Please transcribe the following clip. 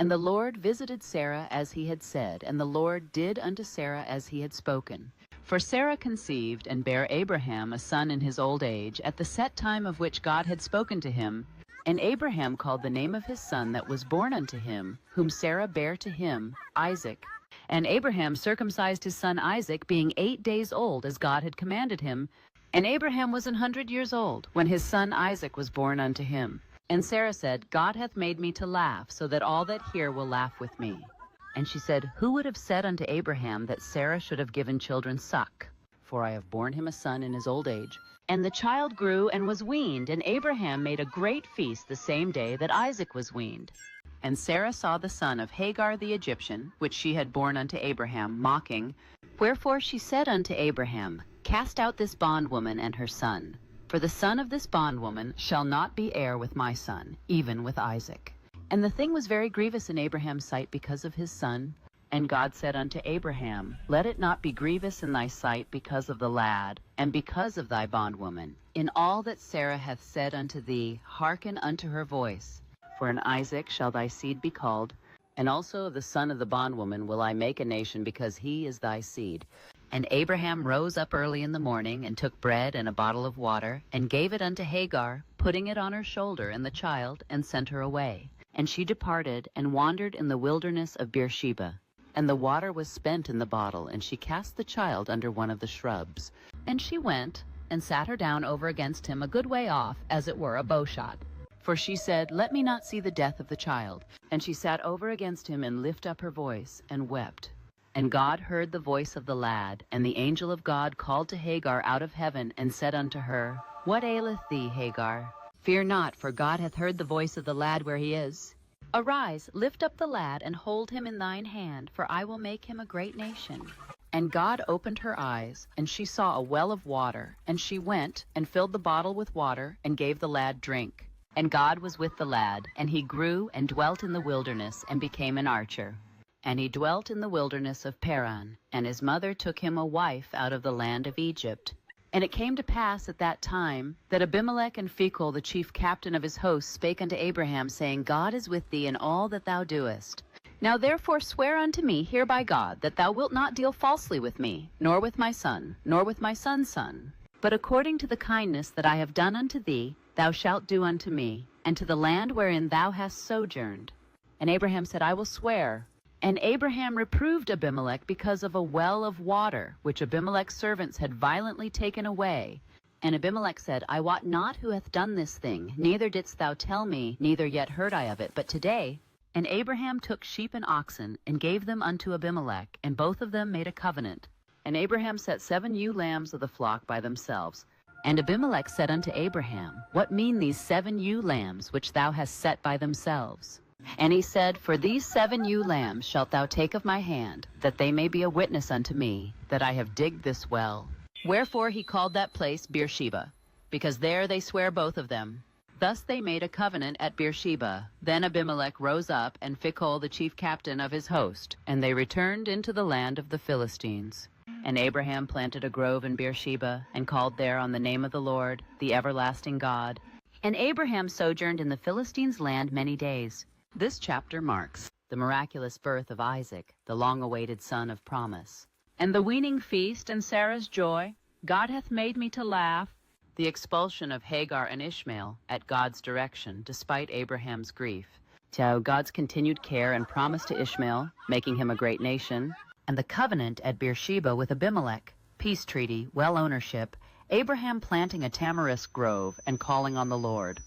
And the Lord visited Sarah as he had said, and the Lord did unto Sarah as he had spoken. For Sarah conceived and bare Abraham a son in his old age, at the set time of which God had spoken to him. And Abraham called the name of his son that was born unto him, whom Sarah bare to him, Isaac. And Abraham circumcised his son Isaac, being 8 days old, as God had commanded him. And Abraham was 100 years old, when his son Isaac was born unto him. And Sarah said, God hath made me to laugh, so that all that hear will laugh with me. And she said, Who would have said unto Abraham that Sarah should have given children suck? For I have borne him a son in his old age. And the child grew and was weaned, and Abraham made a great feast the same day that Isaac was weaned. And Sarah saw the son of Hagar the Egyptian, which she had borne unto Abraham, mocking. Wherefore she said unto Abraham, Cast out this bondwoman and her son. For the son of this bondwoman shall not be heir with my son, even with Isaac. And the thing was very grievous in Abraham's sight because of his son. And God said unto Abraham, Let it not be grievous in thy sight because of the lad, and because of thy bondwoman. In all that Sarah hath said unto thee, hearken unto her voice. For in Isaac shall thy seed be called, and also of the son of the bondwoman will I make a nation, because he is thy seed. And Abraham rose up early in the morning, and took bread and a bottle of water, and gave it unto Hagar, putting it on her shoulder and the child, and sent her away. And she departed, and wandered in the wilderness of Beersheba. And the water was spent in the bottle, and she cast the child under one of the shrubs. And she went, and sat her down over against him a good way off, as it were a bowshot. For she said, Let me not see the death of the child. And she sat over against him, and lift up her voice, and wept. And God heard the voice of the lad, and the angel of God called to Hagar out of heaven, and said unto her, What aileth thee, Hagar? Fear not, for God hath heard the voice of the lad where he is. Arise, lift up the lad, and hold him in thine hand, for I will make him a great nation. And God opened her eyes, and she saw a well of water, and she went, and filled the bottle with water, and gave the lad drink. And God was with the lad, and he grew, and dwelt in the wilderness, and became an archer. And he dwelt in the wilderness of Paran, and his mother took him a wife out of the land of Egypt. And it came to pass at that time, that Abimelech and Phicol the chief captain of his host spake unto Abraham, saying, God is with thee in all that thou doest. Now therefore swear unto me here by God, that thou wilt not deal falsely with me, nor with my son, nor with my son's son. But according to the kindness that I have done unto thee, thou shalt do unto me, and to the land wherein thou hast sojourned. And Abraham said, I will swear. And Abraham reproved Abimelech because of a well of water, which Abimelech's servants had violently taken away. And Abimelech said, I wot not who hath done this thing, neither didst thou tell me, neither yet heard I of it, but today. And Abraham took sheep and oxen, and gave them unto Abimelech, and both of them made a covenant. And Abraham set 7 ewe lambs of the flock by themselves. And Abimelech said unto Abraham, What mean these 7 ewe lambs which thou hast set by themselves? And he said, For these 7 ewe lambs shalt thou take of my hand, that they may be a witness unto me, that I have digged this well. Wherefore he called that place Beersheba, because there they sware both of them. Thus they made a covenant at Beersheba. Then Abimelech rose up, and Phicol the chief captain of his host, and they returned into the land of the Philistines. And Abraham planted a grove in Beersheba, and called there on the name of the Lord, the everlasting God. And Abraham sojourned in the Philistines' land many days. This chapter marks the miraculous birth of Isaac, the long-awaited son of promise, and the weaning feast and Sarah's joy. God hath made me to laugh. The expulsion of Hagar and Ishmael at God's direction, despite Abraham's grief. To God's continued care and promise to Ishmael, making him a great nation, and the covenant at Beersheba with Abimelech, peace treaty, well ownership, Abraham planting a tamarisk grove and calling on the Lord.